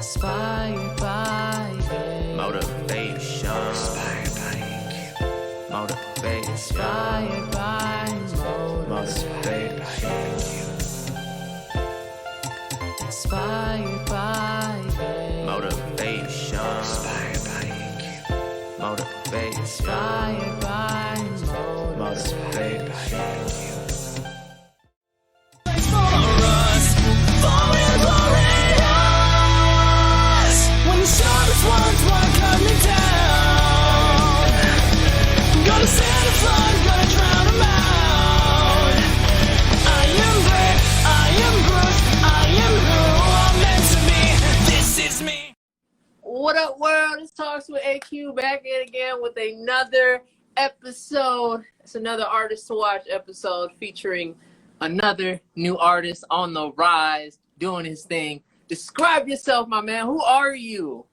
Inspired by it. Motivation. Inspired by it. Motivation. Inspired by Motivation. Inspired by it. Motivation. Inspired by it. Motivation. Inspired by Motivation. When the sharpest ones want to cut me down, gonna set a flood, gonna drown 'em out. I am brave, I am Groot, I am who I'm meant to be. This is me. What up, world? It's Talks with AQ back in again with another episode. It's another Artist to Watch episode featuring another new artist on the rise, doing his thing. Describe yourself, my man. Who are you?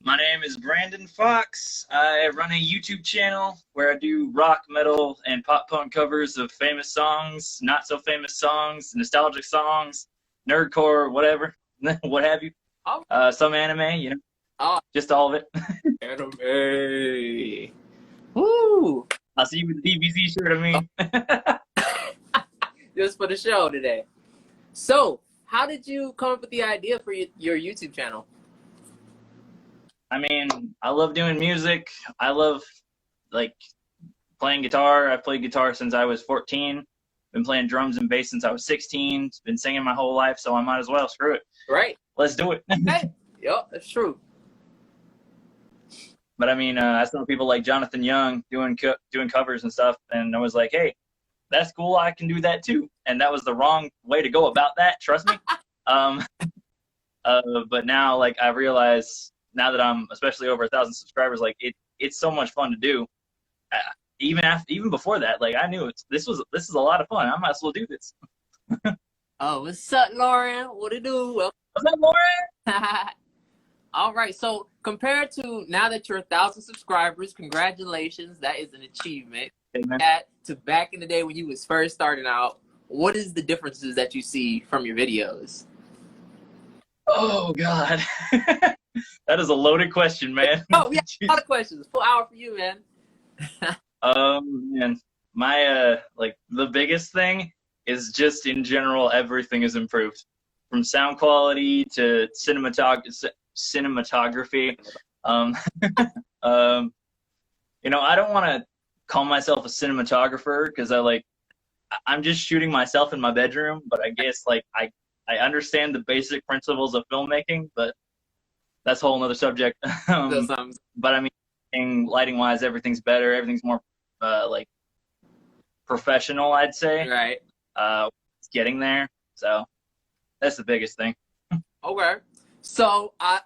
My name is Brandon Fox. I run a YouTube channel where I do rock, metal, and pop punk covers of famous songs, not so famous songs, nostalgic songs, nerdcore, whatever, what have you. Oh. Some anime, you know, Oh. just all of it. Anime. Woo! I'll see you with the DBZ shirt of me. Just for the show today. So, how did you come up with the idea for your YouTube channel? I mean, I love doing music. I love, like, playing guitar. I've played guitar since I was 14. Been playing drums and bass since I was 16. Been singing my whole life, so I might as well. Screw it. Right. Let's do it. Hey. Yep, that's true. But I mean, I saw people like Jonathan Young doing covers and stuff, and I was like, hey, that's cool. I can do that too. And that was the wrong way to go about that. Trust me. But now, like, I realize now that I'm especially over 1,000 subscribers, like it's so much fun to do. Even before that, like I knew this is a lot of fun. I might as well do this. Oh, what's up, Lauren? What it do? Well, What's up, Lauren? all right. So compared to now that you're 1,000 subscribers, congratulations. That is an achievement. Amen. To back in the day when you was first starting out, what is the differences that you see from your videos? Oh God, that is a loaded question, man. Oh, we have a lot of questions. Full hour for you, man. Man, my like the biggest thing is just in general everything is improved, from sound quality to cinematography. You know, I don't want to call myself a cinematographer because I'm just shooting myself in my bedroom, but I guess like I understand the basic principles of filmmaking, but that's a whole nother subject. But I mean, lighting wise, everything's better. Everything's more like professional, I'd say. Right. It's getting there. So that's the biggest thing. Okay. So I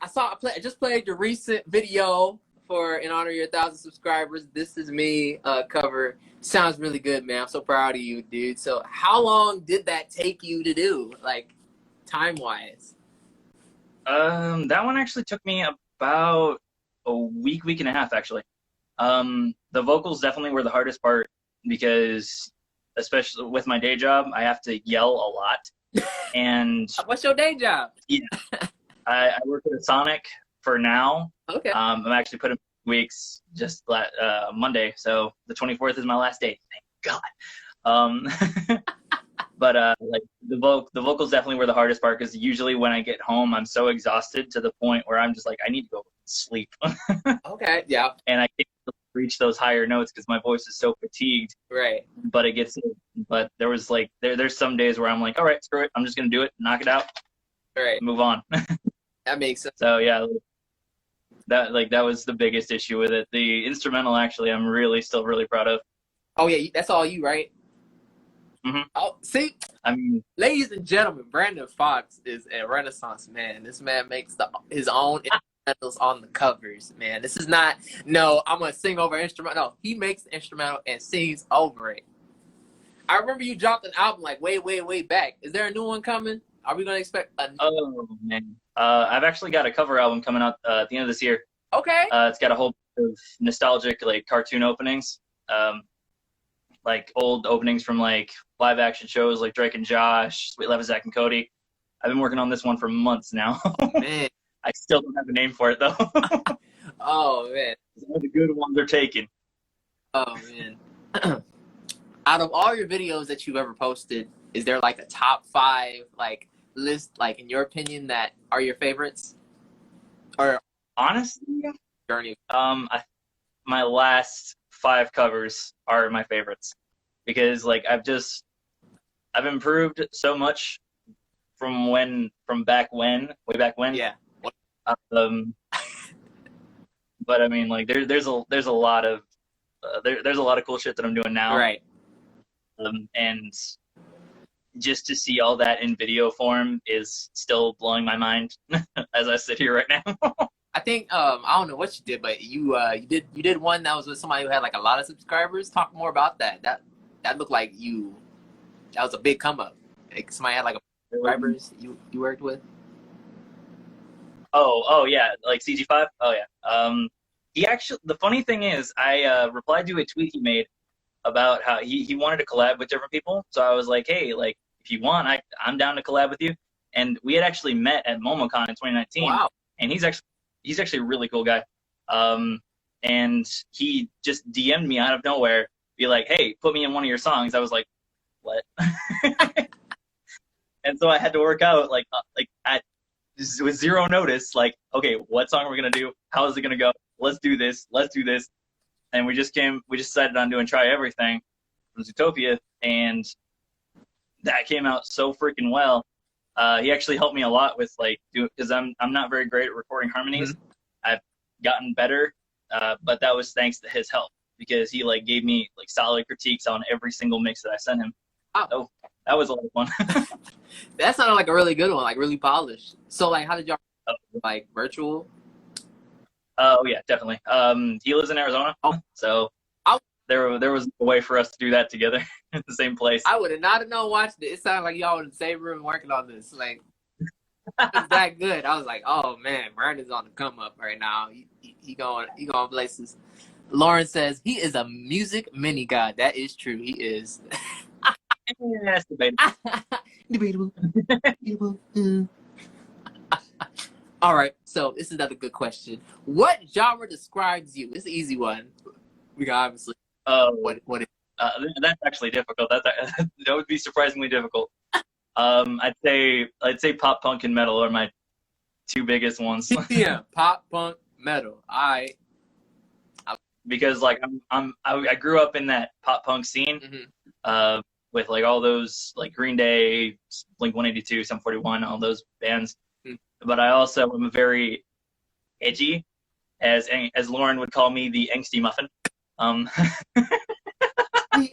just played your recent video in honor of your 1,000 subscribers. This is me cover. Sounds really good, man. I'm so proud of you, dude. So how long did that take you to do, like, time-wise? That one actually took me about a week and a half, actually. The vocals definitely were the hardest part because, especially with my day job, I have to yell a lot. And what's your day job? Yeah, I work at a Sonic for now. Okay. I'm actually putting weeks just Monday, so the 24th is my last day. Thank God. But like the vocals definitely were the hardest part because usually when I get home, I'm so exhausted to the point where I'm just like, I need to go sleep. Okay. Yeah. And I can't reach those higher notes because my voice is so fatigued. Right. But there was like there's some days where I'm like, all right, screw it, I'm just gonna do it, knock it out, Right. move on. That makes sense. So yeah, that was the biggest issue with it. The instrumental, actually, I'm still really proud of. Oh yeah, that's all you, right? Mm-hmm. Oh, see, I mean, ladies and gentlemen, Brandon Fox is a Renaissance man. This man makes his own instrumentals on the covers, man. This is not, no, I'm going to sing over instrumental. No, he makes the instrumental and sings over it. I remember you dropped an album like way back. Is there a new one coming? Are we going to expect a new oh, man. I've actually got a cover album coming out at the end of this year. Okay. It's got a whole bunch of nostalgic, like, cartoon openings. Like, old openings from, like, live-action shows like Drake and Josh, Sweet Love, Zach and Cody. I've been working on this one for months now. Man. I still don't have a name for it though. Oh man. Some of the good ones are taken. Oh man. Out of all your videos that you've ever posted, is there like a top 5 like list, like in your opinion, that are your favorites? Or Honestly, journey? My last 5 covers are my favorites because like I've improved so much from way back when. Yeah. But I mean, like there's a lot of there's a lot of cool shit that I'm doing now. Right. And just to see all that in video form is still blowing my mind as I sit here right now. I think I don't know what you did, but you did one that was with somebody who had like a lot of subscribers. Talk more about that. That looked like that was a big come up. Like somebody had like a subscribers you worked with. Oh yeah, like CG5. Oh yeah. He actually. The funny thing is, I replied to a tweet he made about how he wanted to collab with different people. So I was like, hey, like if you want, I'm down to collab with you. And we had actually met at MomoCon in 2019. Wow. And he's actually a really cool guy. And he just DM'd me out of nowhere, be like, hey, put me in one of your songs. I was like, what? And so I had to work out with zero notice, like, okay, what song are we gonna do? How is it gonna go? Let's do this. And we just decided on doing Try Everything from Zootopia, and that came out so freaking well. He actually helped me a lot with because I'm not very great at recording harmonies. Mm-hmm. I've gotten better, but that was thanks to his help because he gave me solid critiques on every single mix that I sent him. Oh. So that was a lot of fun. That sounded like a really good one, like really polished. So how did y'all virtual? Oh yeah, definitely. He lives in Arizona, so there was a way for us to do that together in the same place. I would have not have known watching it. It sounded like y'all in the same room working on this. Like, it's that good. I was like, oh man, Vern is on the come up right now. He going places. Lauren says he is a music mini god. That is true. He is. Yeah, that's debatable. Debatable. All right, so this is another good question. What genre describes you? It's an easy one. We got obviously. What? That's actually difficult. That would be surprisingly difficult. I'd say pop punk and metal are my 2 biggest ones. Yeah, pop punk metal. Because I grew up in that pop punk scene. Mm-hmm. With all those Green Day, Blink-182, Sum 41, all those bands. But I also am very edgy, as Lauren would call me, the angsty muffin. The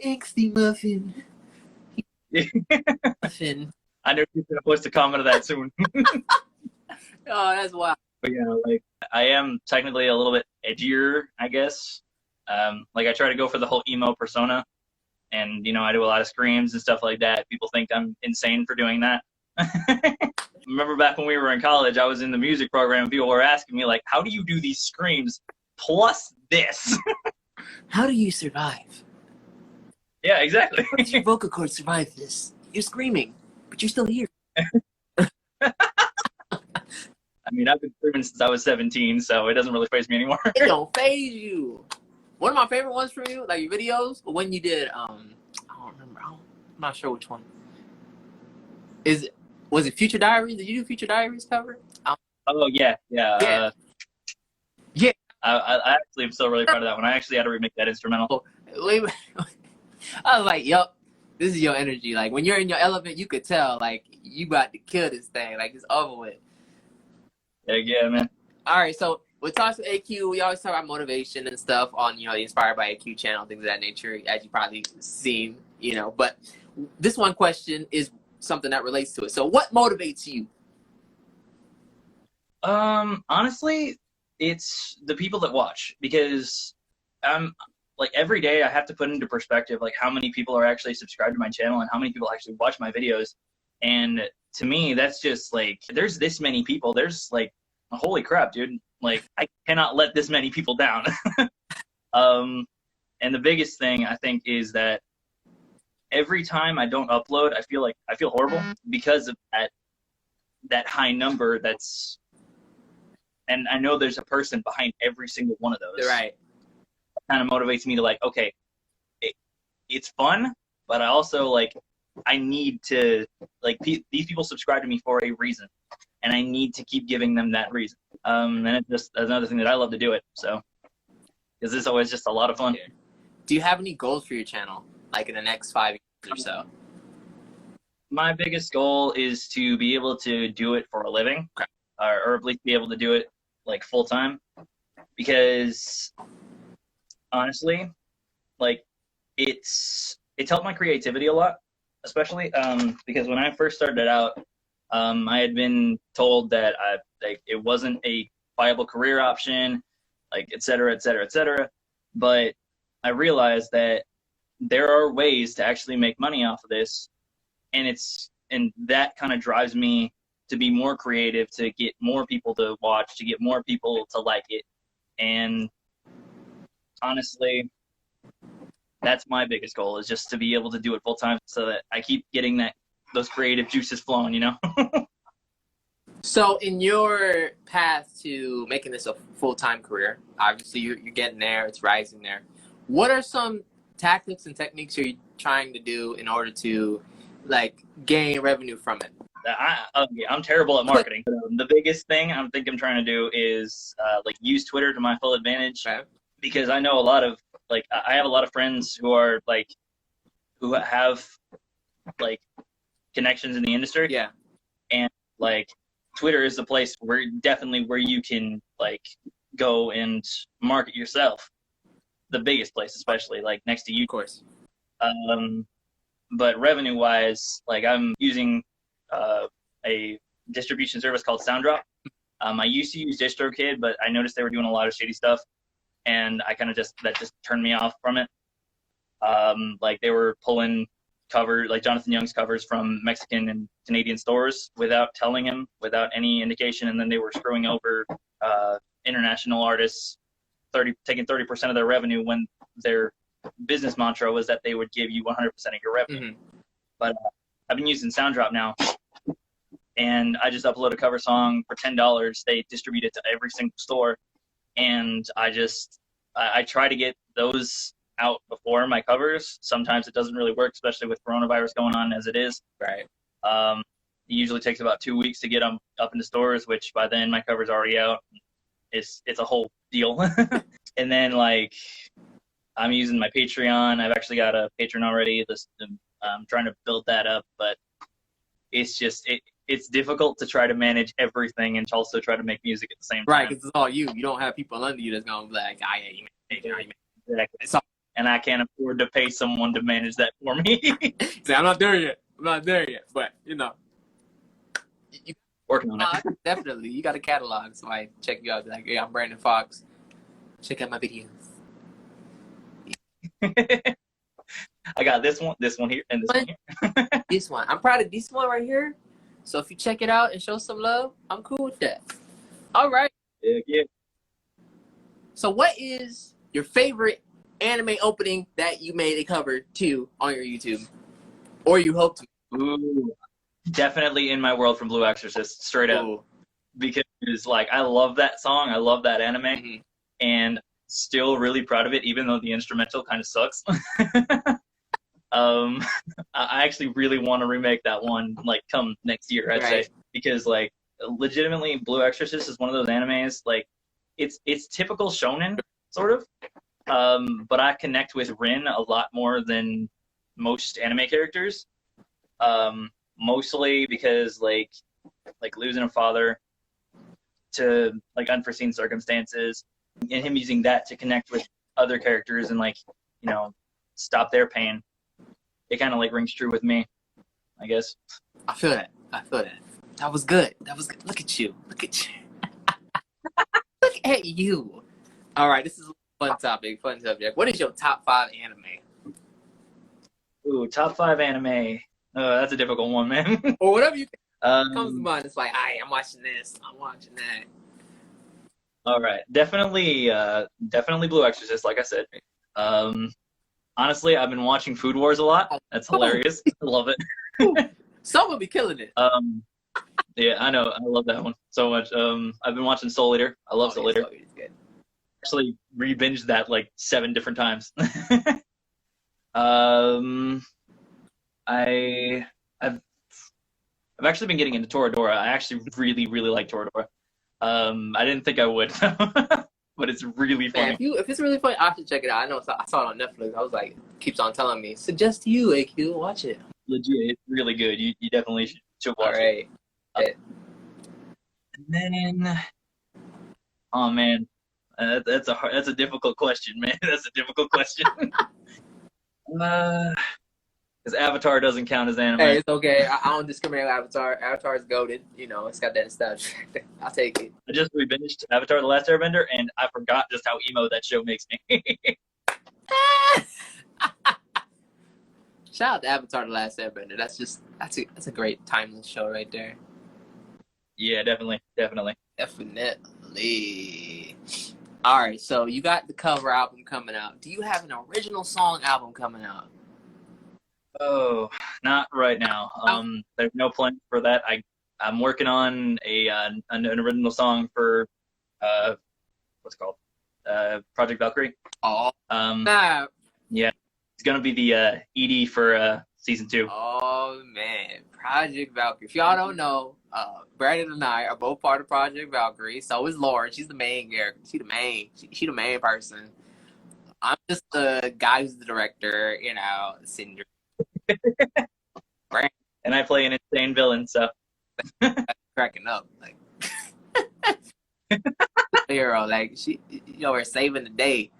angsty muffin. Muffin. I know you're gonna post a comment of that soon. Oh, that's wild. But yeah, I am technically a little bit edgier, I guess. I try to go for the whole emo persona. And, I do a lot of screams and stuff like that. People think I'm insane for doing that. Remember back when we were in college, I was in the music program, and people were asking me, how do you do these screams plus this? How do you survive? Yeah, exactly. How does your vocal cords survive this? You're screaming, but you're still here. I mean, I've been screaming since I was 17, so it doesn't really faze me anymore. It don't faze you. One of my favorite ones from you, your videos, but when you did, I don't remember. I'm not sure which one. Was it Future Diaries? Did you do Future Diaries cover? Oh yeah. Yeah. I actually am still really proud of that one. I actually had to remake that instrumental. I was like, yup, this is your energy. When you're in your element, you could tell, you about to kill this thing. It's over with. Yeah, man. All right, so with Talks with AQ, we always talk about motivation and stuff on, the Inspired by AQ channel, things of that nature, as you probably seen, But this one question is something that relates to it. So what motivates you? Honestly, it's the people that watch, because I'm every day I have to put into perspective how many people are actually subscribed to my channel and how many people actually watch my videos. And to me, that's just there's this many people. There's holy crap, dude. I cannot let this many people down. And the biggest thing I think is that every time I don't upload, I feel horrible because of that. that high number that's, and I know there's a person behind every single one of those. Right. It kind of motivates me to like, okay, it's fun, but I also like, I need to like these people subscribe to me for a reason, and I need to keep giving them that reason. And it's just another thing that I love to do it. So, because it's always just a lot of fun. Do you have any goals for your channel, like in the next 5 years or so? My biggest goal is to be able to do it for a living, or at least be able to do it like full time, because honestly, like it's helped my creativity a lot, especially because when I first started out, I had been told that it wasn't a viable career option, like et cetera, et cetera, et cetera. But I realized that there are ways to actually make money off of this, and that kind of drives me to be more creative, to get more people to watch, to get more people to like it. And honestly, that's my biggest goal, is just to be able to do it full time, so that I keep getting those creative juices flowing, you know? So in your path to making this a full-time career, obviously you're getting there, it's rising there. What are some tactics and techniques you're trying to do in order to like gain revenue from it? I'm terrible at marketing. The biggest thing I'm trying to do is like use Twitter to my full advantage, because I know a lot of like, I have a lot of friends who are like, who have like connections in the industry. Yeah. And like Twitter is the place where you can like go and market yourself. The biggest place, especially like next to you. Of course. But revenue wise, like I'm using a distribution service called SoundDrop. I used to use DistroKid, but I noticed they were doing a lot of shady stuff, and I kind of just turned me off from it. Like they were pulling like Jonathan Young's covers from Mexican and Canadian stores without telling him, without any indication, and then they were screwing over international artists, taking 30% of their revenue, when their business mantra was that they would give you 100% of your revenue. Mm-hmm. But I've been using SoundDrop now, and I just upload a cover song for $10. They distribute it to every single store, and I try to get those out before my covers. Sometimes it doesn't really work, especially with coronavirus going on as it is. Right. It usually takes about 2 weeks to get them up in the stores, which by then my cover's already out. It's a whole deal. And then like I'm using my Patreon. I've actually got a Patreon already. I'm trying to build that up, but it's just it's difficult to try to manage everything and also try to make music at the same time. Right, because it's all you. You don't have people under you that's gonna be like, you make it. Exactly. And I can't afford to pay someone to manage that for me. See, I'm not there yet. But you know, working on it. Definitely, you got a catalog, so I check you out. Like, hey, I'm Brandon Fox. Check out my videos. I got this one here, and this one here. This one. I'm proud of this one right here. So if you check it out and show some love, I'm cool with that. All right. Yeah. So what is your favorite anime opening that you made a cover to on your YouTube, or you hope to? Ooh, definitely In My World from Blue Exorcist, straight up. Ooh. Because like I love that song, I love that anime, mm-hmm. and still really proud of it, even though the instrumental kind of sucks. I actually really want to remake that one, like come next year, I'd say, because like legitimately, Blue Exorcist is one of those animes, like it's typical shonen sort of, but I connect with Rin a lot more than most anime characters, mostly because like losing a father to like unforeseen circumstances, and him using that to connect with other characters and like, you know, stop their pain. It kind of like rings true with me, I guess. I feel that. That was good. Look at you. Look at you. All right, this is a fun subject. What is your top 5 anime? Ooh, top 5 anime. That's a difficult one, man. Or whatever you comes to mind. It's like, I'm watching this. I'm watching that. All right, definitely Blue Exorcist, like I said. Honestly, I've been watching Food Wars a lot. That's hilarious. I love it. Someone be killing it. Yeah, I know. I love that one so much. I've been watching Soul Eater. I love Soul Eater. Soul Eater's good. Actually, re-binged that like 7 different times. um, I've actually been getting into Toradora. I actually really, really like Toradora. I didn't think I would, but it's really funny. Man, if it's really funny, I should check it out. I know I saw it on Netflix. I was like, keeps on telling me, suggest to you, AQ, watch it. Legit, it's really good. You definitely should watch All it. right. And then, oh man, that's a difficult question, man. That's a difficult question. Because Avatar doesn't count as anime. Hey, it's okay. I don't discriminate with Avatar. Avatar is goated. You know, it's got that nostalgia. I'll take it. I just re-binged Avatar: The Last Airbender, and I forgot just how emo that show makes me. Shout out to Avatar: The Last Airbender. That's a great timeless show right there. Yeah, definitely. Definitely. All right, so you got the cover album coming out. Do you have an original song album coming out? Oh, not right now. There's no plan for that. I'm working on an original song for what's it called? Project Valkyrie. Oh, Yeah, it's gonna be the ED for season 2. Oh man, Project Valkyrie. If y'all don't know, Brandon and I are both part of Project Valkyrie. So is Lauren. She's the main character. She the main person. I'm just the guy who's the director. You know, Cinder. And I play an insane villain, so Cracking up, like hero, like she, you know, we're saving the day.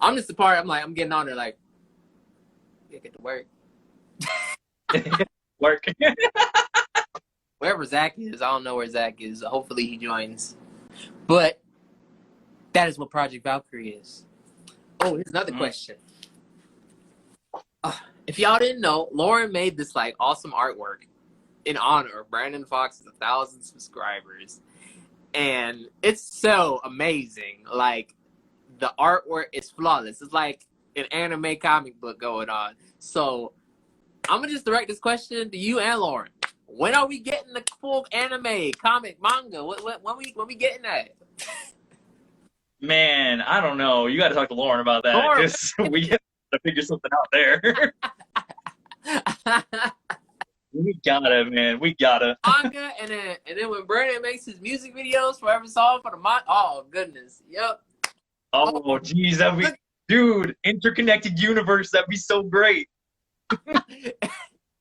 I'm just the part. I'm getting on there, like, yeah, get to work. work. Wherever Zach is, I don't know where Zach is. Hopefully he joins. But that is what Project Valkyrie is. Oh, here's another question. If y'all didn't know, Lauren made this like awesome artwork in honor of Brandon Fox's 1,000 subscribers. And it's so amazing. Like, the artwork is flawless. It's like an anime comic book going on. So I'm gonna just direct this question to you and Lauren. When are we getting the full anime, comic, manga? When we getting that? Man, I don't know. You got to talk to Lauren about that, Lauren, because we got to figure something out there. We gotta, man. We gotta. Manga, and then when Brandon makes his music videos for every song for the month, oh goodness, yep. Oh, geez, that'd be, dude, interconnected universe. That'd be so great.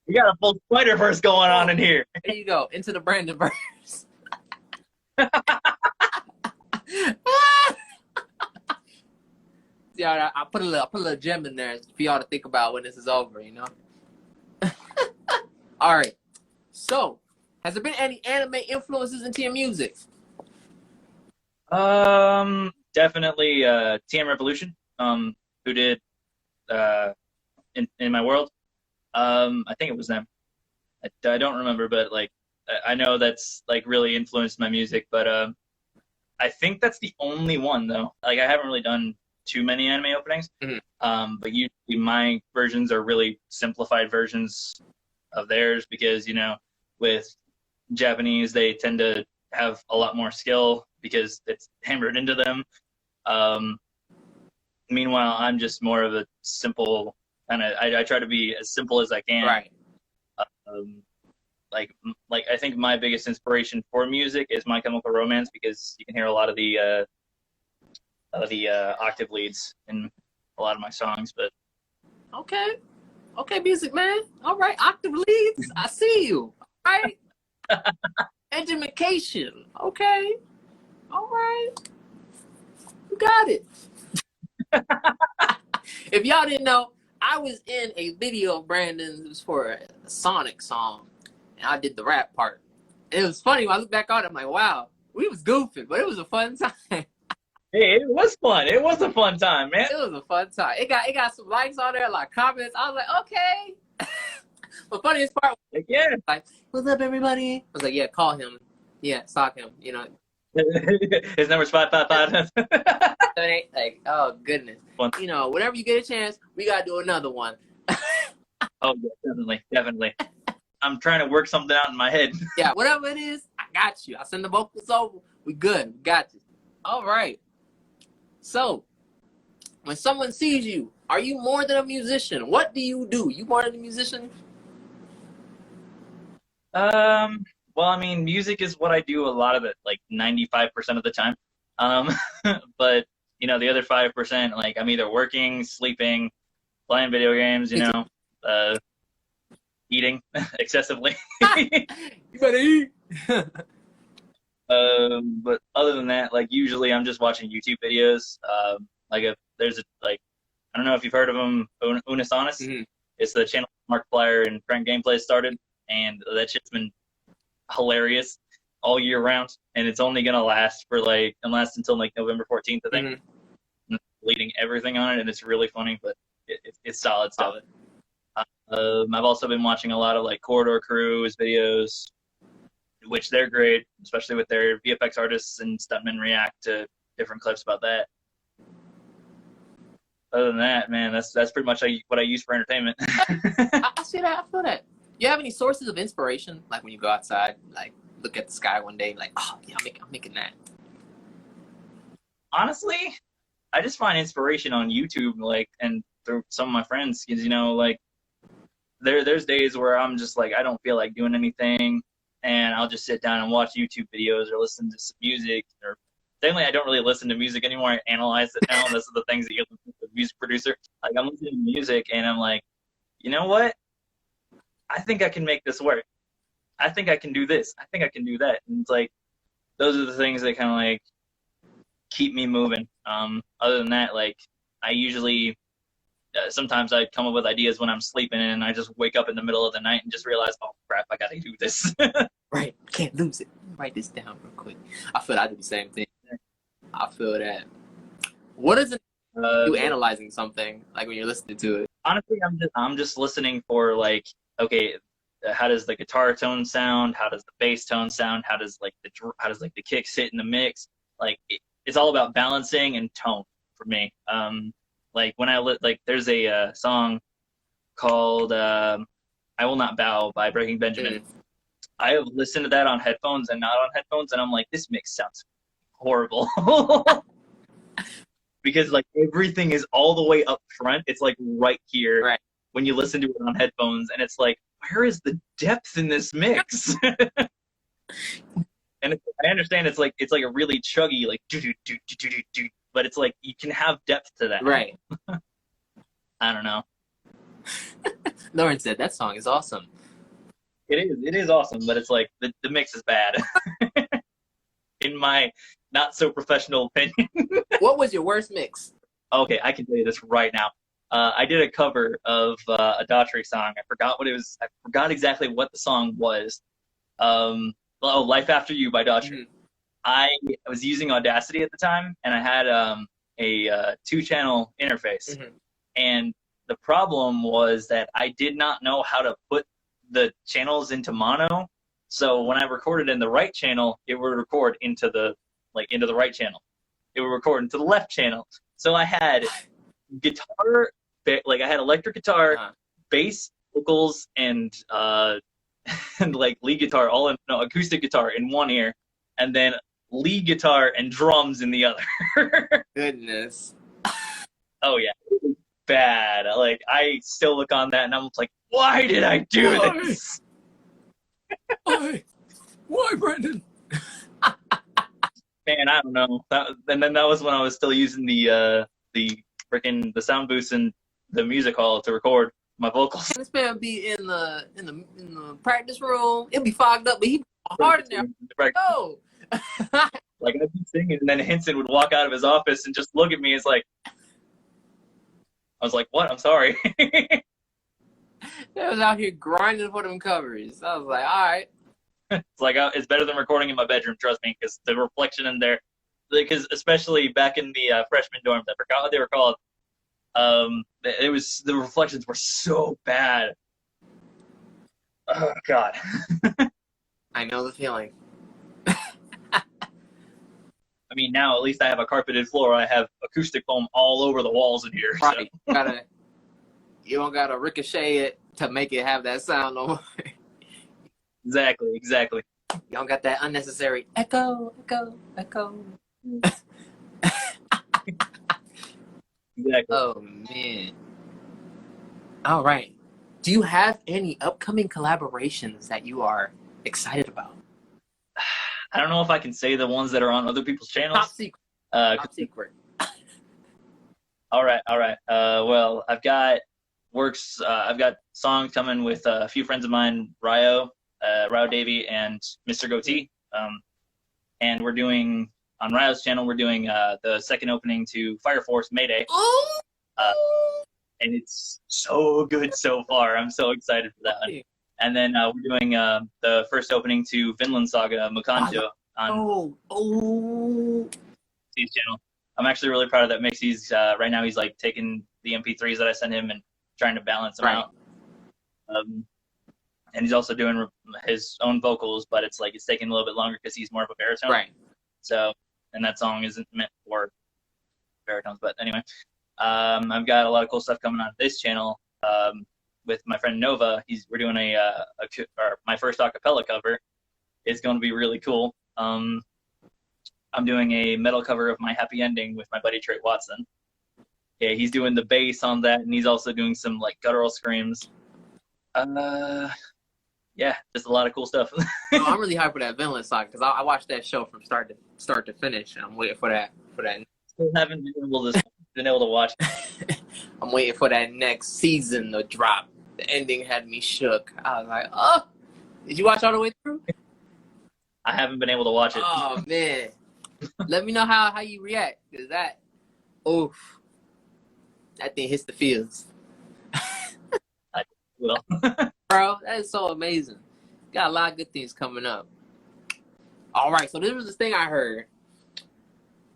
We got a full Spider-Verse going on in here. There you go, into the Brandon verse. Yeah, I put a little gem in there for y'all to think about when this is over, you know. All right. So, has there been any anime influences into your music? Definitely TM Revolution, who did in My World. I think it was them. I don't remember, but like I know that's like really influenced my music. But I think that's the only one though. Like I haven't really done too many anime openings. Mm-hmm. But usually my versions are really simplified versions of theirs because, you know, with Japanese, they tend to have a lot more skill because it's hammered into them. Meanwhile, I'm just more of a simple kind of, I try to be as simple as I can. Right. Like I think my biggest inspiration for music is My Chemical Romance because you can hear a lot of the octave leads in a lot of my songs. But Okay, music man. All right, octave leads. I see you. All right. Education. Okay. All right. You got it. If y'all didn't know, I was in a video of Brandon's. It was for a Sonic song, and I did the rap part. And it was funny when I look back on it. I'm like, wow, we was goofing, but it was a fun time. hey, it was fun. It was a fun time, man. It was a fun time. It got some likes on there, like comments. I was like, okay. The funniest part was Yeah. like, what's up, everybody? I was like, yeah, call him. Yeah, stalk him. You know, His number's 555. like, oh goodness. Fun. You know, whenever you get a chance, we gotta do another one. Oh, yeah, definitely. I'm trying to work something out in my head. Yeah, whatever it is, I got you. I send the vocals over. We good. We got you. All right. So, when someone sees you, are you more than a musician? What do? You more than a musician? Well, I mean, music is what I do a lot of it, like 95% of the time. But you know, the other 5%, like I'm either working, sleeping, playing video games, you know, eating excessively. You better eat. But other than that, like usually I'm just watching YouTube videos. Like if there's a, like, I don't know if you've heard of them, Unisonus. Mhm. It's the channel Markiplier and Frank Gameplay started, and that shit's been hilarious all year round, and it's only gonna last for like until like November 14th, I think. Leading everything on it, and it's really funny, but it's solid stuff. I've also been watching a lot of like Corridor Crew's videos, which they're great, especially with their VFX artists and stuntmen react to different clips about that. Other than that, man, that's pretty much what I use for entertainment. I see that. I feel that. You have any sources of inspiration, like when you go outside, like look at the sky one day, like, oh yeah, I'm making that. Honestly, I just find inspiration on YouTube, like, and through some of my friends, because you know, like, there's days where I'm just like I don't feel like doing anything, and I'll just sit down and watch YouTube videos or listen to some music. Or thankfully, I don't really listen to music anymore. I analyze it now. Those are the things that you listen to a music producer. Like I'm listening to music, and I'm like, you know what? I think I can make this work. I think I can do this. I think I can do that. And it's like those are the things that kind of like keep me moving. Other than that, like I usually sometimes I come up with ideas when I'm sleeping, and I just wake up in the middle of the night and just realize, oh crap, I gotta do this. Right, can't lose it. Write this down real quick. I feel I do the same thing. I feel that. What is it you analyzing something like when you're listening to it? Honestly, I'm just listening for like, okay, how does the guitar tone sound? How does the bass tone sound? How does the kicks hit in the mix? Like it's all about balancing and tone for me. Like when there's a song called "I Will Not Bow" by Breaking Benjamin. I have listened to that on headphones and not on headphones, and I'm like, this mix sounds horrible. Because like everything is all the way up front. It's like right here. Right. When you listen to it on headphones, and it's like, where is the depth in this mix? And I understand it's like a really chuggy, like do do do do do do, but it's like you can have depth to that. Right. I don't know. Lauren said that song is awesome. It is awesome, but it's like the mix is bad. In my not so professional opinion. What was your worst mix? Okay, I can tell you this right now. I did a cover of a Daughtry song. I forgot what it was. I forgot exactly what the song was. Life After You by Daughtry. Mm-hmm. I was using Audacity at the time, and I had a 2-channel interface. Mm-hmm. And the problem was that I did not know how to put the channels into mono. So when I recorded in the right channel, it would record into the right channel. It would record into the left channel. So I had guitar, like I had electric guitar, bass, vocals, and like lead guitar, acoustic guitar in one ear, and then lead guitar and drums in the other. Goodness. Oh yeah, it was bad. Like I still look on that and I'm like, why did I do this? Why, Brendan? Man, I don't know. And then that was when I was still using the sound boost in the music hall to record my vocals. This man be in the practice room. It'll be fogged up, but he hard in there. Oh. Like I'd be singing, and then Henson would walk out of his office and just look at me. It's like, I was like, what? I'm sorry. I was out here grinding for them covers. I was like, all right. It's like it's better than recording in my bedroom, trust me, because the reflection in there, because especially back in the freshman dorms, I forgot what they were called. The reflections were so bad. Oh God. I know the feeling. I mean, now at least I have a carpeted floor. I have acoustic foam all over the walls in here. Right. So. You don't gotta ricochet it to make it have that sound no more. Exactly. You don't got that unnecessary echo. Exactly. Oh man. All right. Do you have any upcoming collaborations that you are excited about? I don't know if I can say the ones that are on other people's Top channels. secret. Uh, Top secret. all right. Well, I've got songs coming with a few friends of mine, Ryo Davey, and Mr. Goatee. And we're doing on Ryo's channel. We're doing the second opening to Fire Force Mayday, Oh. and it's so good so far. I'm so excited for that one. And then we're doing the first opening to Vinland Saga Mukanjo on Mixie's channel. I'm actually really proud of that mix. He's right now he's like taking the MP3s that I sent him and trying to balance them out. And he's also doing his own vocals, but it's taking a little bit longer because he's more of a baritone. Right. So, and that song isn't meant for baritones. But anyway, I've got a lot of cool stuff coming on this channel with my friend Nova. We're doing my first acapella cover. It's going to be really cool. I'm doing a metal cover of My Happy Ending with my buddy Trey Watson. Yeah, he's doing the bass on that, and he's also doing some guttural screams. Yeah, just a lot of cool stuff. I'm really hyped for that Vinland Saga because I watched that show from start to finish, and I'm waiting for that. Still haven't been able to watch it. I'm waiting for that next season to drop. The ending had me shook. I was like, oh, did you watch all the way through? I haven't been able to watch it. Oh man, let me know how you react, cause that thing hits the fields. Well, Bro, that is so amazing. Got a lot of good things coming up. All right, so this was the thing I heard.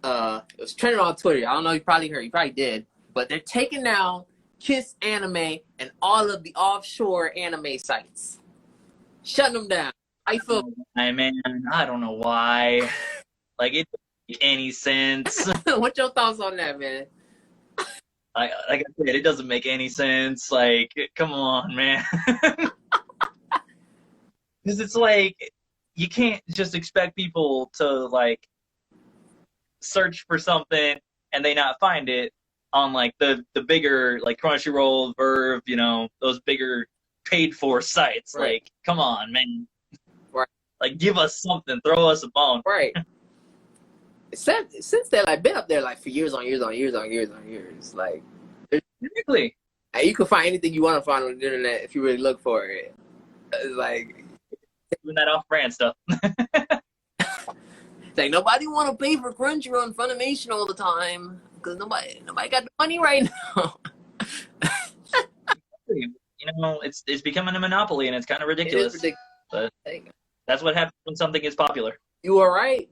It was trending on Twitter. I don't know if you probably heard. You probably did. But they're taking down Kiss Anime and all of the offshore anime sites. Shutting them down. How you feel? I don't know why. It doesn't make any sense. What's your thoughts on that, man? Like I said, it doesn't make any sense. Come on, man. Because it's you can't just expect people to search for something and they not find it on the bigger Crunchyroll, Verve, those bigger paid for sites. Right. Come on, man. Right. Give us something, throw us a bone. Right. Since they're been up there for years on years. Exactly. You can find anything you want to find on the internet if you really look for it. It's doing that off-brand stuff. It's nobody want to pay for Crunchyroll and Funimation all the time because nobody got the money right now. It's becoming a monopoly and it's kind of ridiculous. It is ridiculous. But that's what happens when something is popular. You are right.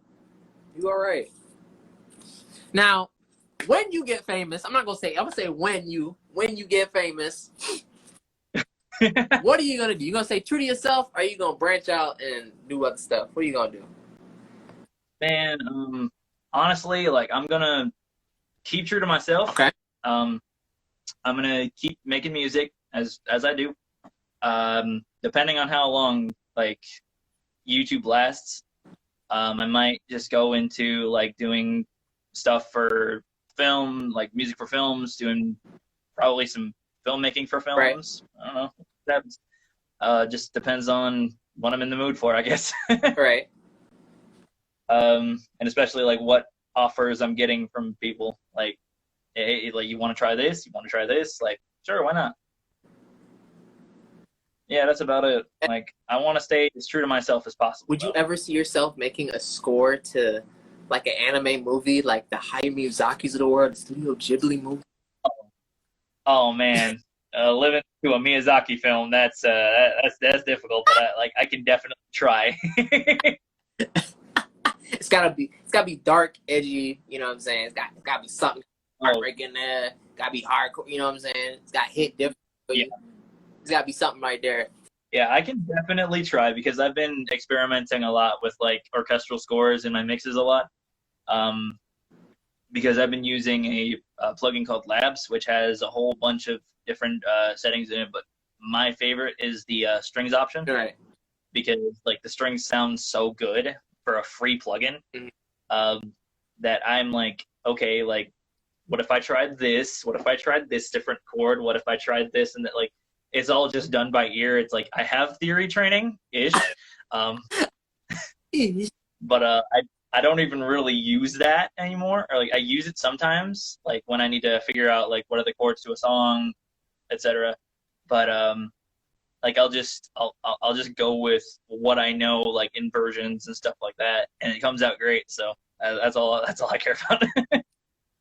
Now, when you get famous, I'm gonna say when you get famous, what are you gonna do? You gonna stay true to yourself, or are you gonna branch out and do other stuff? What are you gonna do? Man, honestly, I'm gonna keep true to myself. Okay. I'm gonna keep making music as I do. Depending on how long YouTube lasts, I might just go into doing stuff for film, music for films, doing probably some filmmaking for films. Right. I don't know. That just depends on what I'm in the mood for, I guess. Right. And especially what offers I'm getting from people. Hey, you want to try this? You want to try this? Sure, why not? Yeah, that's about it. I want to stay as true to myself as possible. Would you ever see yourself making a score to an anime movie, like the Hayao Miyazaki's of the world, the Studio Ghibli movie? Oh man, living through a Miyazaki film, that's difficult, but I can definitely try. It's gotta be dark, edgy. You know what I'm saying? It's gotta be something heartbreaking there. Gotta be hardcore. You know what I'm saying? It's gotta hit different. Yeah. It's gotta be something right there. Yeah, I can definitely try because I've been experimenting a lot with orchestral scores in my mixes a lot. Because I've been using a plugin called Labs, which has a whole bunch of different settings in it. But my favorite is the strings option. Right. because like the strings sound so good for a free plugin, that I'm like, okay, like, what if I tried this? What if I tried this different chord? What if I tried this? And that, like, it's all just done by ear. It's like I have theory training ish, but I don't even really use that anymore. Or like I use it sometimes, like when I need to figure out like what are the chords to a song, etc. But like I'll just go with what I know, like inversions and stuff like that, and it comes out great. So that's all I care about.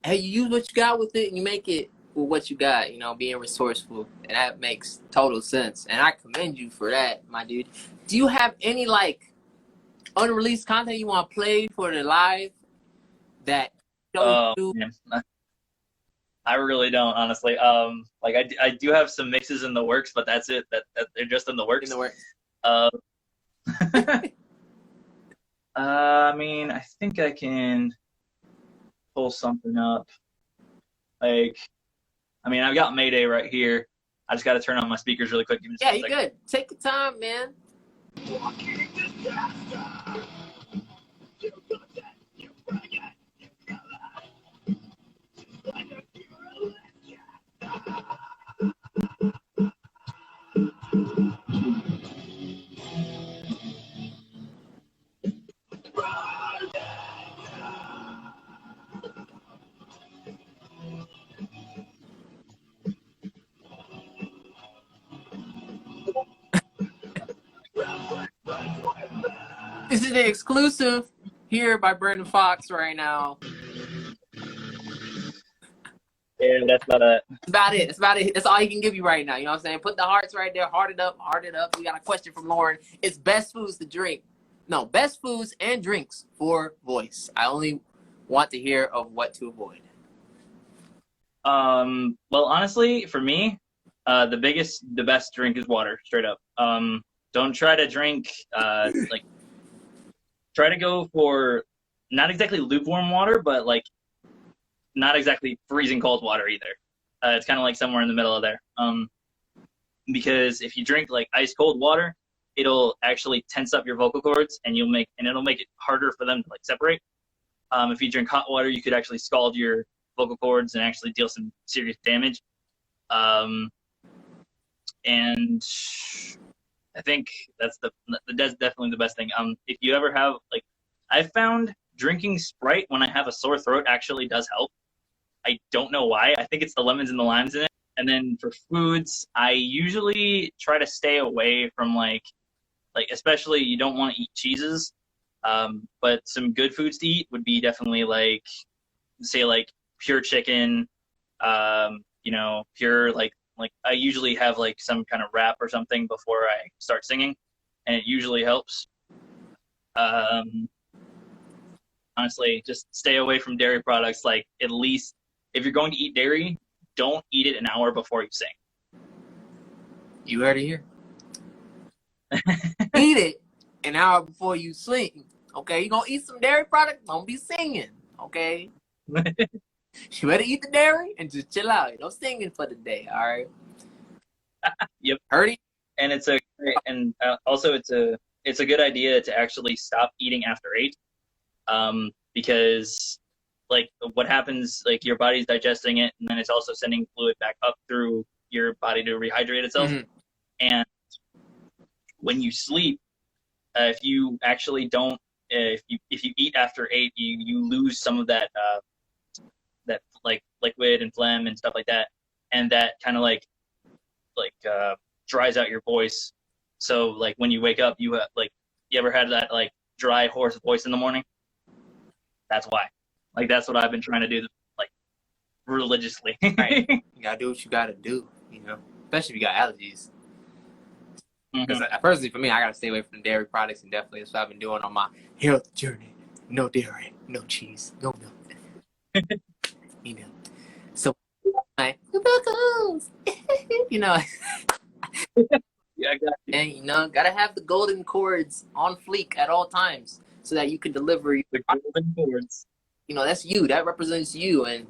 Hey, you use what you got with it and you make it with what you got, you know, being resourceful. And that makes total sense. And I commend you for that, my dude. Do you have any like unreleased content you want to play for the live that you don't do? Man. I really don't, honestly. Like I do have some mixes in the works, but that's it. That they're just in the works. In the works. I mean, I think I can pull something up. Like, I mean, I've got Mayday right here. I just got to turn on my speakers really quick. Yeah, you good. Take your time, man. This is the exclusive here by Brandon Fox right now. Yeah, that's about it. That's about it. That's about it. That's all he can give you right now. You know what I'm saying? Put the hearts right there. Heart it up. Heart it up. We got a question from Lauren. It's best foods to drink. No, best foods and drinks for voice. I only want to hear of what to avoid. Well, honestly, for me, the best drink is water, straight up. Don't try to drink, like, try to go for not exactly lukewarm water, but like not exactly freezing cold water either. It's kind of like somewhere in the middle of there. Because if you drink like ice cold water, it'll actually tense up your vocal cords, and it'll make it harder for them to like separate. If you drink hot water, you could actually scald your vocal cords and actually deal some serious damage. And I think that's definitely the best thing. If you ever have like, I've found drinking Sprite when I have a sore throat actually does help. I don't know why. I think it's the lemons and the limes in it. And then for foods, I usually try to stay away from like especially you don't want to eat cheeses. But some good foods to eat would be definitely like, say like pure chicken, you know, pure like I usually have like some kind of wrap or something before I start singing, and it usually helps. Honestly, just stay away from dairy products. Like, at least if you're going to eat dairy, don't eat it an hour before you sing. You heard it here. Eat it an hour before you sing. Okay, you're gonna eat some dairy product, don't be singing. Okay. You better eat the dairy and just chill out. Don't singing for the day, all right? Yep. Heard it? And also it's a good idea to actually stop eating after 8, because like what happens, like your body's digesting it, and then it's also sending fluid back up through your body to rehydrate itself. Mm-hmm. And when you sleep, if you actually don't, if you eat after 8, you lose some of that that like liquid and phlegm and stuff like that, and that kind of like dries out your voice. So like when you wake up, you ever had that like dry hoarse voice in the morning? That's why. Like that's what I've been trying to do, like religiously. Right. You gotta do what you gotta do, you know, especially if you got allergies. Because personally, for me, I gotta stay away from dairy products, and definitely that's what I've been doing on my health journey. No dairy, no cheese, no milk. You know, so like, you know, Yeah, I got you. and you know, gotta have the golden cords on fleek at all times so that you can deliver. The golden chords. You know, that's you. That represents you. And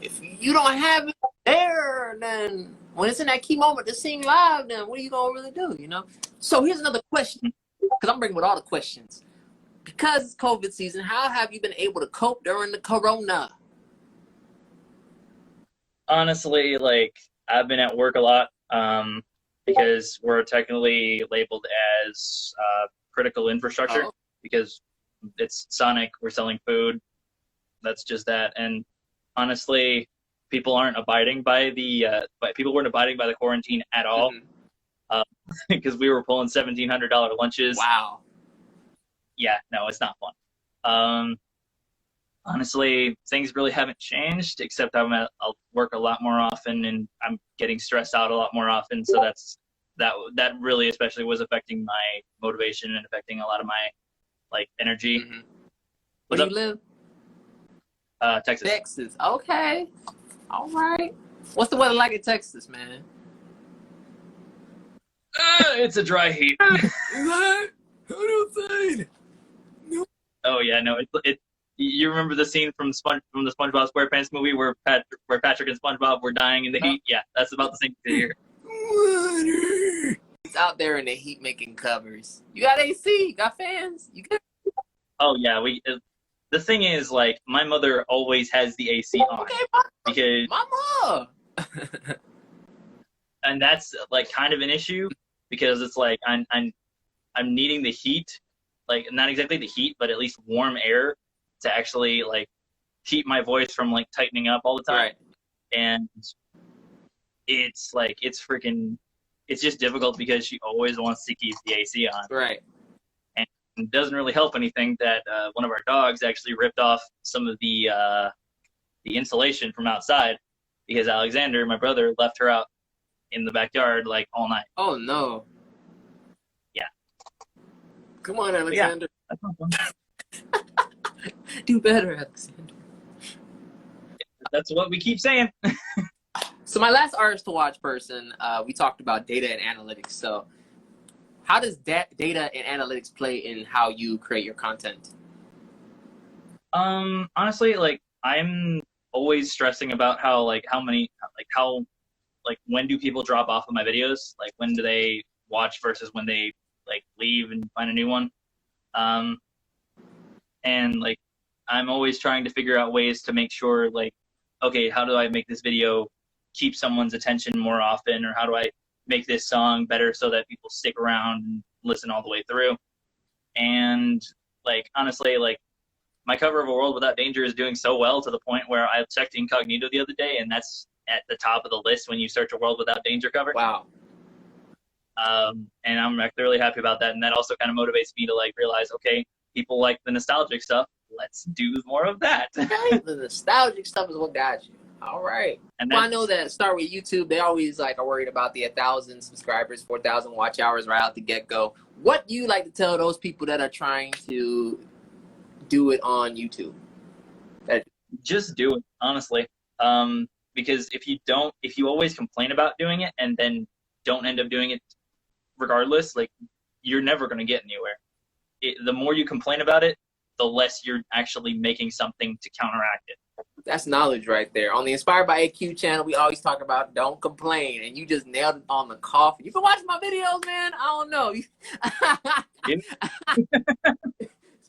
if you don't have it there, then when it's in that key moment to sing live, then what are you gonna really do? You know. So here's another question. because I'm bringing with all the questions. Because it's COVID season, how have you been able to cope during the corona? Honestly, like I've been at work a lot because we're technically labeled as critical infrastructure Oh. because it's Sonic. We're selling food. That's just that. And honestly, people aren't abiding by people weren't abiding by the quarantine at all Mhm. because we were pulling $1,700 lunches. Wow. Yeah, no, it's not fun. Honestly, things really haven't changed, except I'll work a lot more often, and I'm getting stressed out a lot more often. So that really especially was affecting my motivation and affecting a lot of my like energy. Mhm. Where What's do up? you live? Texas. Texas. Okay. All right. What's the weather like in Texas, man? It's a dry heat. Oh yeah, no, it. You remember the scene from the SpongeBob SquarePants movie where Patrick and SpongeBob were dying in the heat? Yeah, that's about the same thing here. It's out there in the heat making covers. You got AC, you got fans, you good? Oh yeah, the thing is, like, my mother always has the AC on Okay, because, mama. and that's like kind of an issue because it's like I'm needing the heat, like not exactly the heat, but at least warm air to actually like keep my voice from like tightening up all the time. Right. And it's like it's just difficult because she always wants to keep the AC on. Right. It doesn't really help anything that one of our dogs actually ripped off some of the insulation from outside because Alexander, my brother, left her out in the backyard like all night. Oh no. Yeah. Come on, Alexander. That's not fun. Do better, Alexander. That's what we keep saying. So my last artist to watch person, we talked about data and analytics. So how does data and analytics play in how you create your content? Honestly, like I'm always stressing about how when do people drop off of my videos? Like when do they watch versus when they like leave and find a new one? And like I'm always trying to figure out ways to make sure like, okay, how do I make this video keep someone's attention more often, or how do I make this song better so that people stick around and listen all the way through? And like honestly, like my cover of A World Without Danger is doing so well to the point where I checked Incognito the other day, and that's at the top of the list when you search A World Without Danger cover. Wow. And I'm actually really happy about that, and that also kind of motivates me to like realize, okay, people like the nostalgic stuff. Let's do more of that. Okay, the nostalgic stuff is what got you. All right. And Well, I know that start with YouTube, they always like are worried about the 1,000 subscribers, 4,000 watch hours right out the get go. What do you like to tell those people that are trying to do it on YouTube? just do it, honestly. Because if you always complain about doing it and then don't end up doing it regardless, like you're never going to get anywhere. The more you complain about it, the less you're actually making something to counteract it. That's knowledge right there. On the Inspired by AQ channel, we always talk about don't complain, and you just nailed it on the coffin. You been watching my videos, man? I don't know. This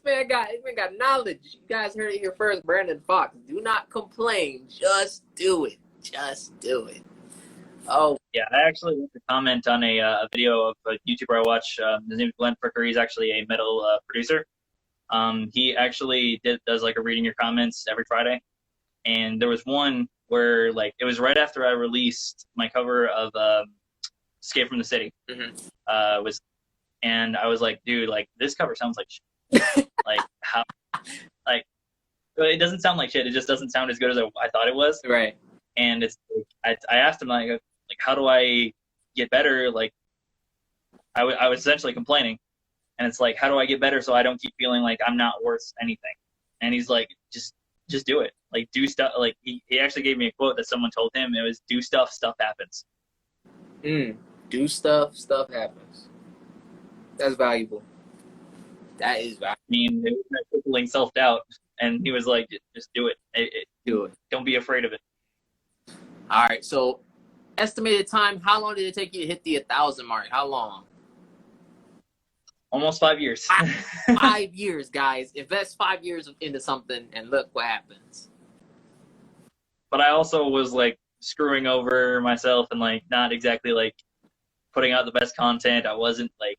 man got knowledge. You guys heard it here first. Brandon Fox. Do not complain. Just do it. Just do it. Oh, Yeah, I actually want to comment on a video of a YouTuber I watch. His name is Glenn Fricker. He's actually a metal producer. He actually does like a reading your comments every Friday. And there was one where like it was right after I released my cover of Escape from the City. And I was like, dude, like this cover sounds like shit. Like how, like it doesn't sound like shit. It just doesn't sound as good as I thought it was. right. And it's I asked him like how do I get better? Like I was essentially complaining, and it's like how do I get better so I don't keep feeling like I'm not worth anything? And he's like just do it. Like do stuff. Like he actually gave me a quote that someone told him. It was do stuff happens. Do stuff happens. That's valuable. That is valuable. I mean, it was crippling self-doubt, and he was like just do it. Do it. Don't be afraid of it. All right. So, estimated time. How long did it take you to hit the 1,000 mark? How long? Almost 5 years. 5 years, guys. Invest 5 years into something, and look what happens. But I also was like screwing over myself and like not exactly like putting out the best content. I wasn't like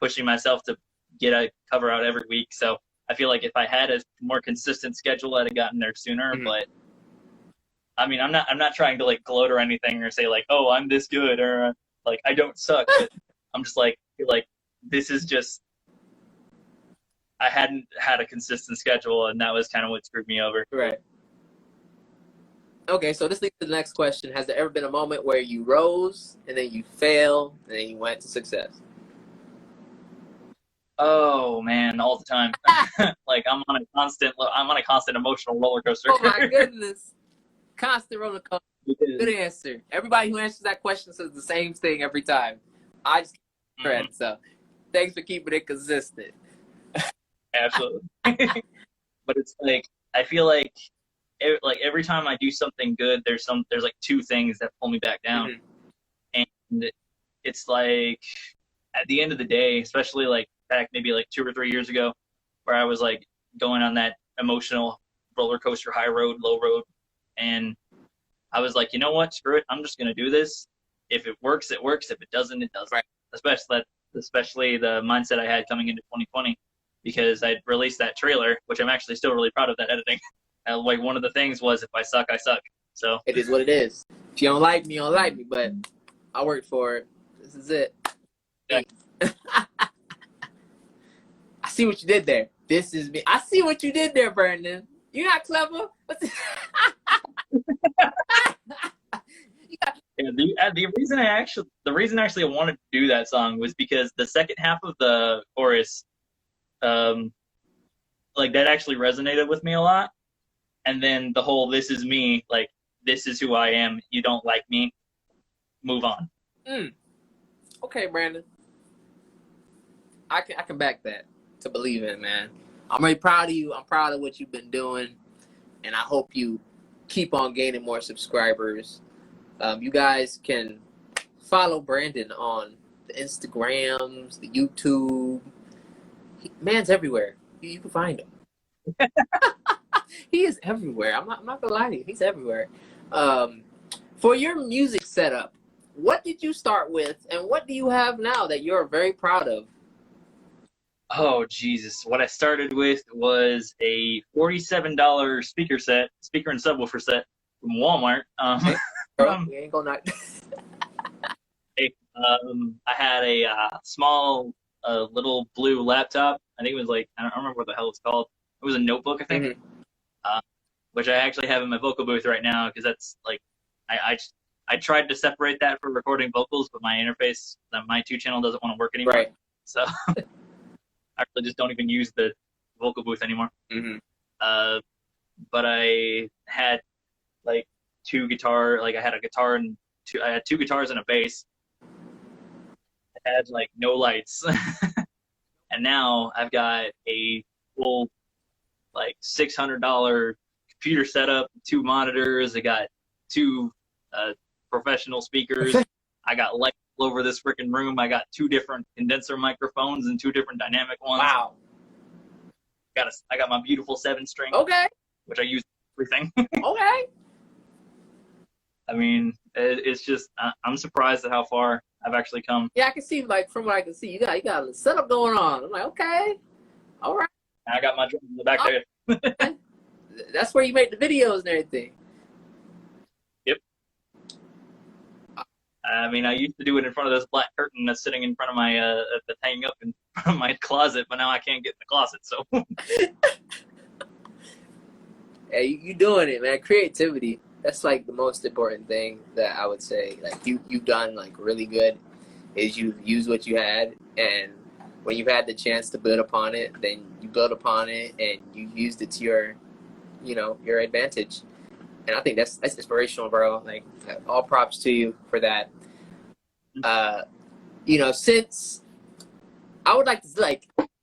pushing myself to get a cover out every week. So I feel like if I had a more consistent schedule, I'd have gotten there sooner. Mhm. But I mean, I'm not trying to like gloat or anything or say like, oh, I'm this good or like I don't suck. But I'm just like feel like this is just I hadn't had a consistent schedule, and that was kind of what screwed me over. Right. Okay, so this leads to the next question. Has there ever been a moment where you rose and then you failed and then you went to success? Oh man, all the time. Like I'm on a constant emotional roller coaster. Oh my goodness. Constant roller coaster. Because- Good answer. Everybody who answers that question says the same thing every time. I just keep credit, so thanks for keeping it consistent. Absolutely. But it's like I feel like every time I do something good, there's like two things that pull me back down, and it's like at the end of the day, especially like back maybe like 2 or 3 years ago, where I was like going on that emotional roller coaster, high road, low road, and I was like, you know what, screw it, I'm just gonna do this. If it works, it works. If it doesn't, it doesn't. Right. Especially the mindset I had coming into 2020, because I released that trailer, which I'm actually still really proud of that editing. Like one of the things was, if I suck, I suck. So It is what it is. If you don't like me, you don't like me, but I worked for it. This is it. Yeah. I see what you did there. This is me. I see what you did there, Brandon. You're not clever. yeah, the reason actually I wanted to do that song was because the second half of the chorus, like that actually resonated with me a lot. And then the whole "this is me," like this is who I am. You don't like me, move on. Okay, Brandon. I can back that to believe in, man. I'm really proud of you. I'm proud of what you've been doing, and I hope you keep on gaining more subscribers. You guys can follow Brandon on the Instagrams, the YouTube. Man's everywhere. You can find him. He is everywhere. I'm not gonna lie to you. He's everywhere. For your music setup, what did you start with, and what do you have now that you're very proud of? Oh Jesus! What I started with was a $47 speaker and subwoofer set from Walmart. Bro, we ain't gonna knock. I had a small little blue laptop. I think it was like I don't remember what the hell it's called. It was a notebook, I think, which I actually have in my vocal booth right now because that's like I tried to separate that for recording vocals, but my interface, my 2-channel doesn't want to work anymore. Right. So I really just don't even use the vocal booth anymore. But I had like I had a guitar and I had 2 guitars and a bass. I had like no lights. And now I've got a full like $600 computer setup, 2 monitors. I got 2 professional speakers. I got lights all over this freaking room. I got 2 different condenser microphones and 2 different dynamic ones. Wow. I got my beautiful 7-string, Okay. which I use for everything. Okay. I mean, it's just I'm surprised at how far I've actually come. Yeah, I can see, like, from what I can see, you got a setup going on. I'm like, okay, all right. I got my drum in the back there. That's where you make the videos and everything. Yep. I mean, I used to do it in front of this black curtain that's sitting in front of my that's hanging up in front of my closet, but now I can't get in the closet. So. Hey, you doing it, man. Creativity. That's like the most important thing that I would say. Like you've done like really good is you've used what you had, and when you've had the chance to build upon it, then you build upon it and you used it to your advantage. And I think that's inspirational, bro. Like all props to you for that. Since I would like to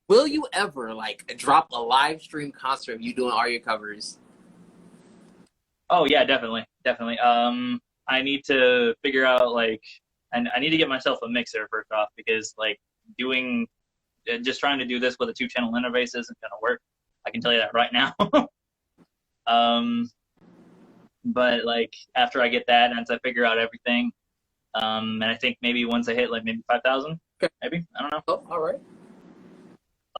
will you ever drop a live stream concert of you doing all your covers? Oh yeah, definitely. I need to figure out I need to get myself a mixer first off because doing just trying to do this with a 2-channel interface isn't gonna work. I can tell you that right now. But like after I get that and as I figure out everything, and I think maybe once I hit like maybe 5,000, maybe, I don't know. Oh, all right.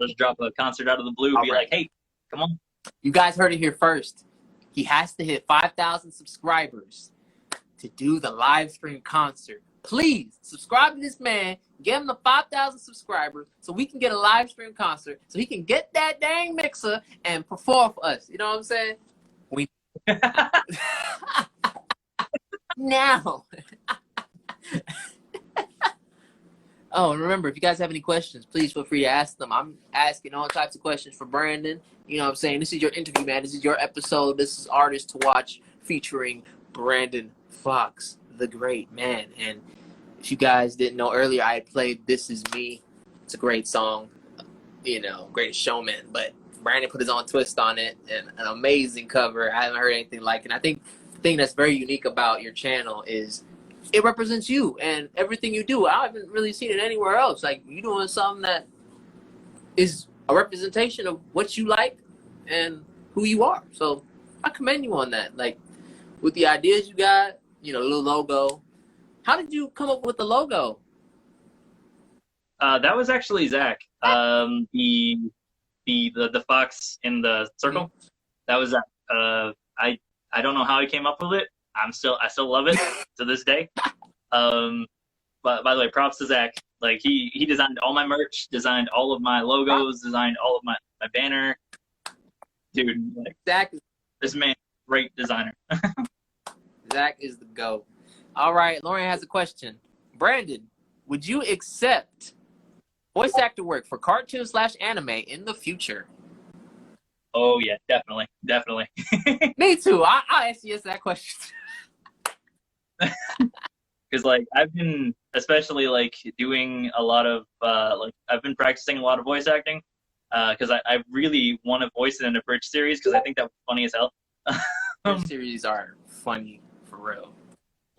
I'll just drop a concert out of the blue, be like, hey, come on. You guys heard it here first. He has to hit 5,000 subscribers to do the live stream concert. Please subscribe to this man. Get him the 5,000 subscribers so we can get a live stream concert so he can get that dang mixer and perform for us. You know what I'm saying? We now. Oh, and remember, if you guys have any questions, please feel free to ask them. I'm asking all types of questions for Brandon. You know what I'm saying? This is your interview, man. This is your episode. This is Artist to Watch featuring Brandon Fox, the great man. And if you guys didn't know earlier, I had played This Is Me. It's a great song, you know, Greatest Showman. But Brandon put his own twist on it and an amazing cover. I haven't heard anything like it. And I think the thing that's very unique about your channel is it represents you and everything you do. I haven't really seen it anywhere else. Like, you doing something that is a representation of what you like and who you are. So I commend you on that. Like, with the ideas you got, you know, the little logo. How did you come up with the logo? That was actually Zach. The fox in the circle. That was Zach. I don't know how he came up with it. I still love it to this day. But by the way, props to Zach. Like he designed all my merch, designed all of my logos, designed all of my banner. Dude, like Zach is, this man, great designer. Zach is the GOAT. All right, Lauren has a question. Brandon, would you accept voice actor work for cartoon/anime in the future? Oh yeah, definitely. Me too. I'll ask you that question. Because like I've been especially like doing a lot of like I've been practicing a lot of voice acting because I really want to voice it in a Bridge series because I think that was funny as hell. Bridge series are funny for real.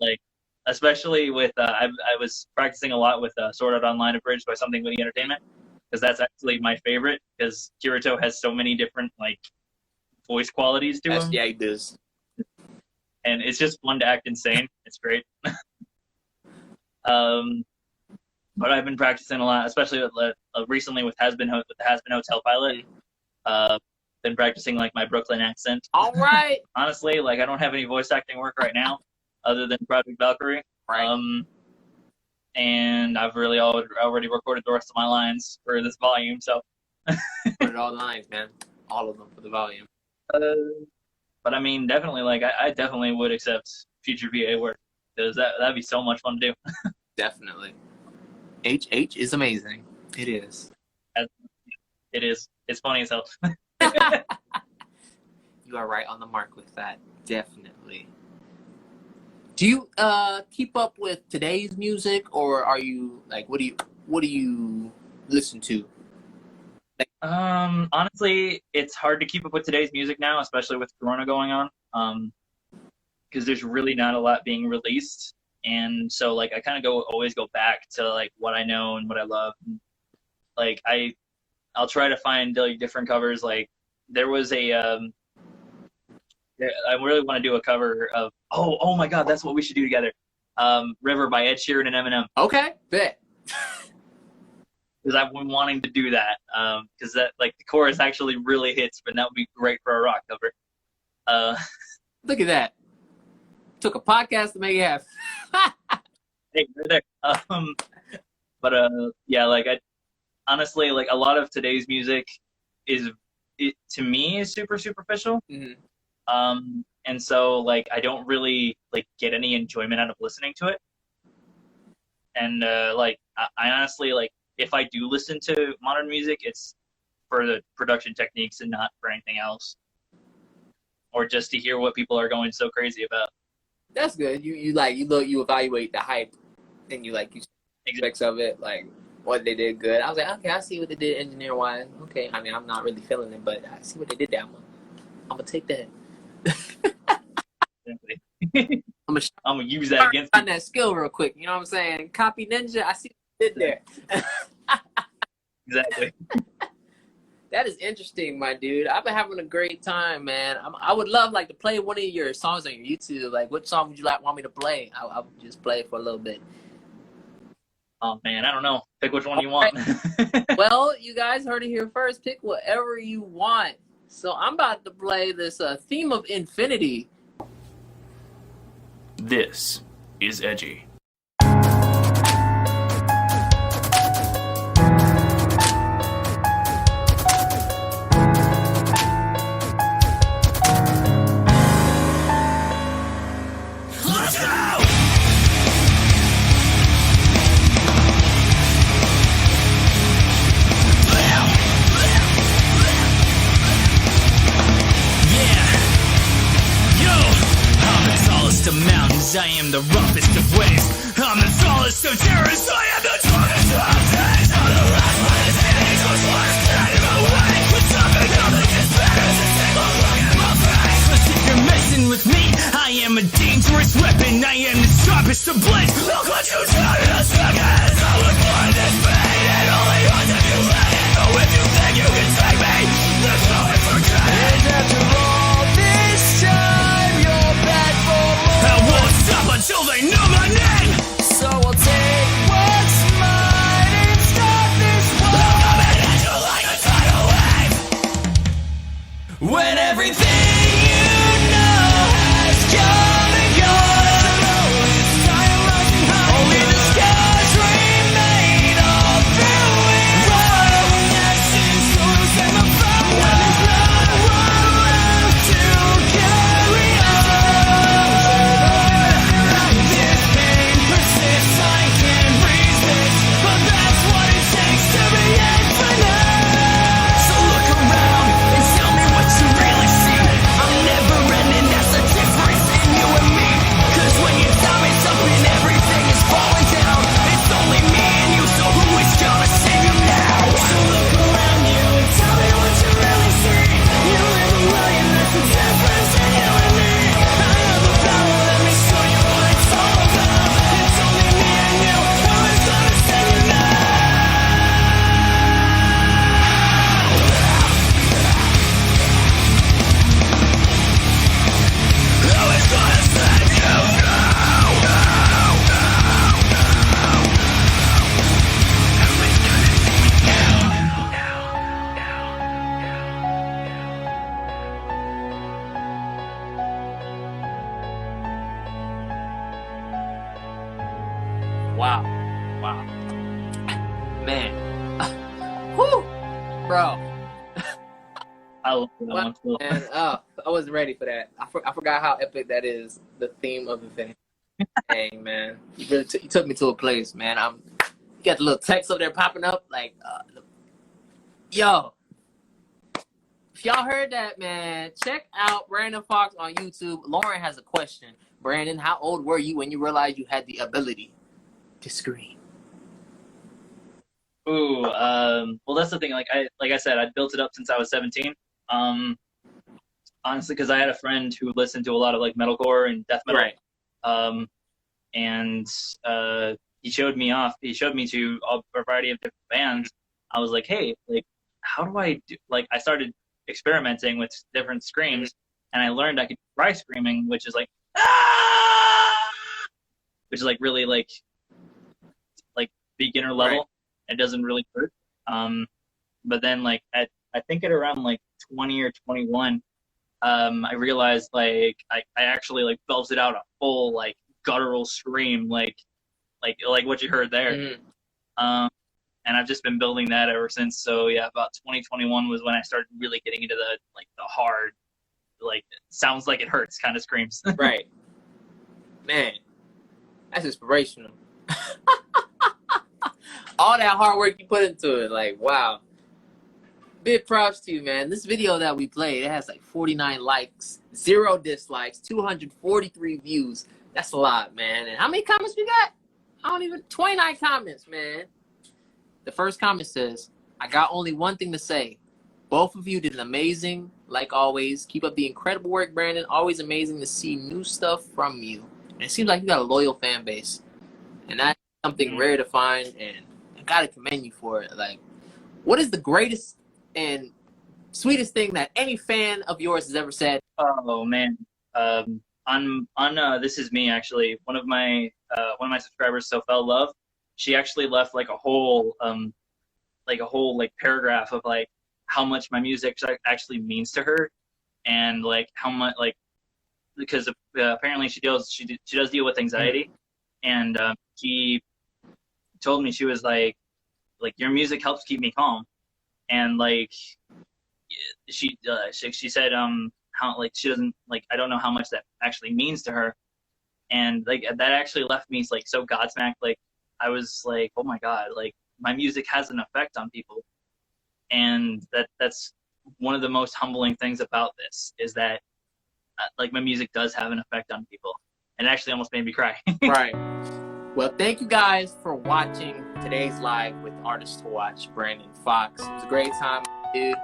Like especially with I was practicing a lot with Sword Art Online Abridged by Something Witty Entertainment because that's actually my favorite because Kirito has so many different like voice qualities to him. Yeah, he does. And it's just fun to act insane. It's great. But I've been practicing a lot, especially with, recently with the Has Been Hotel pilot. Been practicing like my Brooklyn accent. All right. Honestly, like I don't have any voice acting work right now, other than Project Valkyrie. Right. And I've really already recorded the rest of my lines for this volume. So. Put it all lines, man. All of them for the volume. But I mean, definitely, like I definitely would accept future VA work because that'd be so much fun to do. Definitely. HH is amazing. It is. It is. It's funny as hell. You are right on the mark with that. Definitely. Do you keep up with today's music, or are you like what do you listen to? Honestly, it's hard to keep up with today's music now, especially with Corona going on. Because there's really not a lot being released, and so like I kind of always go back to like what I know and what I love. And, like I'll try to find like different covers. Like there was a I really want to do a cover of oh my god, that's what we should do together. River by Ed Sheeran and Eminem. Okay, bet. Because I've been wanting to do that. Because that like the chorus actually really hits, but that would be great for a rock cover. Look at that. Took a podcast to make it happen. Hey, right there. But yeah, like I honestly like a lot of today's music to me is super superficial. Mm-hmm. And so like I don't really like get any enjoyment out of listening to it. And like I honestly like if I do listen to modern music, it's for the production techniques and not for anything else, or just to hear what people are going so crazy about. That's good. You evaluate the hype, and you aspects of it, like what they did good. I was like, okay, I see what they did engineer wise. Okay, I mean, I'm not really feeling it, but I see what they did there. I'm gonna take that. I'm gonna use that against on that skill real quick. You know what I'm saying? Copy Ninja. I see what you did there. Exactly. That is interesting, my dude. I've been having a great time, man. I would love like to play one of your songs on your YouTube. Like, what song would you want me to play? I would just play it for a little bit. Oh man, I don't know. Pick which one you want. Well, you guys heard it here first. Pick whatever you want. So I'm about to play this Theme of Infinity. This is edgy. Let's go! Of mountains, I am the roughest of waves. I'm the tallest of terrors, I am the darkest of days. I'm the last one to say these was worse, standing away. With something nothing is better than single look in my face. Cause if you're messing with me, I am a dangerous weapon. I am the sharpest of blades. Look what you done in a second. I was born this pain, and only once have you let it go. If you think you can take me, there's no way for credit. And after all this time, you're back for more. I won't stop until they know my name. So I'll take what's mine and stop this war. I'm coming at you like a tidal wave. When everything you know has come and gone, it's time rising high. Only the scars remain of ruin. Rolling ashes, storms and my fire. When there's no one left to carry on. This pain persists, I can't resist, but that's what it takes to be infinite. So look around and tell me what you really see. I'm never ending, that's the difference in you and me. Cause when your time is up and everything is falling down, it's only me and you, so who is gonna save you now? So look around you and tell me what you really see. You live a million, that's the difference in you and me. I have the power, let me show you what it's all about. It's only me and you, who is gonna save you now? Who is gonna save you Wow. Wow. Man. Whew. Bro. I love that Wow, one too. man. Oh, I wasn't ready for that. I forgot how epic that is. The Theme of Infinity. Dang, man. You really you took me to a place, man. You got the little text up there popping up. Like, yo. If y'all heard that, man, check out Brandon Fox on YouTube. Lauren has a question. Brandon, how old were you when you realized you had the ability to scream? Ooh, well, that's the thing. Like I said, I built it up since I was 17. Honestly, because I had a friend who listened to a lot of like metalcore and death metal. Right. And he showed me to a variety of different bands. I was like, hey, like, how do I do? Like, I started experimenting with different screams, and I learned I could try screaming, which is like, ah! Which is like really like beginner level. Right. It doesn't really hurt. But then like I think at around like 20 or 21, I realized like I actually like belted out a full like guttural scream, like what you heard there. Mm-hmm. And I've just been building that ever since. So yeah, about 2021 was when I started really getting into the hard, like sounds like it hurts kind of screams. Right. Man, that's inspirational. All that hard work you put into it, like, wow. Big props to you, man. This video that we played, it has like 49 likes, 0 dislikes, 243 views. That's a lot, man. And how many comments we got? 29 comments, man. The first comment says, I got only one thing to say. Both of you did amazing, like always. Keep up the incredible work, Brandon. Always amazing to see new stuff from you. And it seems like you got a loyal fan base. And that's something rare to find, and I gotta commend you for it. Like, what is the greatest and sweetest thing that any fan of yours has ever said? Oh man, on This Is Me, actually, one of my subscribers, Sophel Love, she actually left like a whole paragraph of like how much my music actually means to her, and like how much, like, because apparently she does deal with anxiety, and she told me, she was like your music helps keep me calm, and like she said how like she doesn't, like, I don't know how much that actually means to her, and like that actually left me like so godsmacked. Like I was like, oh my god, like my music has an effect on people, and that's one of the most humbling things about this, is that like my music does have an effect on people, and it actually almost made me cry. Right. Well, thank you guys for watching today's live with Artist to Watch, Brandon Fox. It was a great time, dude.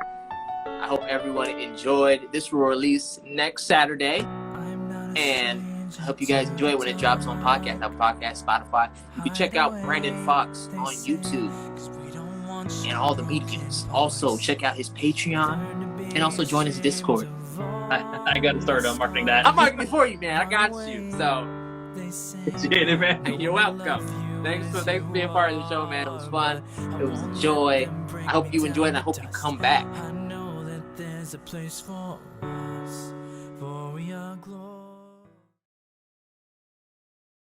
I hope everyone enjoyed. This will release next Saturday, and I hope you guys enjoy it when it drops on podcast, Apple Podcast, Spotify. You can check out Brandon Fox on YouTube and all the mediums. Also, check out his Patreon, and also join his Discord. I got to start marketing that. I'm marketing for you, man. I got you. So, Appreciate it, man. you're welcome. Thanks for being part of the show, man. It was fun. It was a joy. I hope you enjoyed, and I hope you come back. I know that there's a place for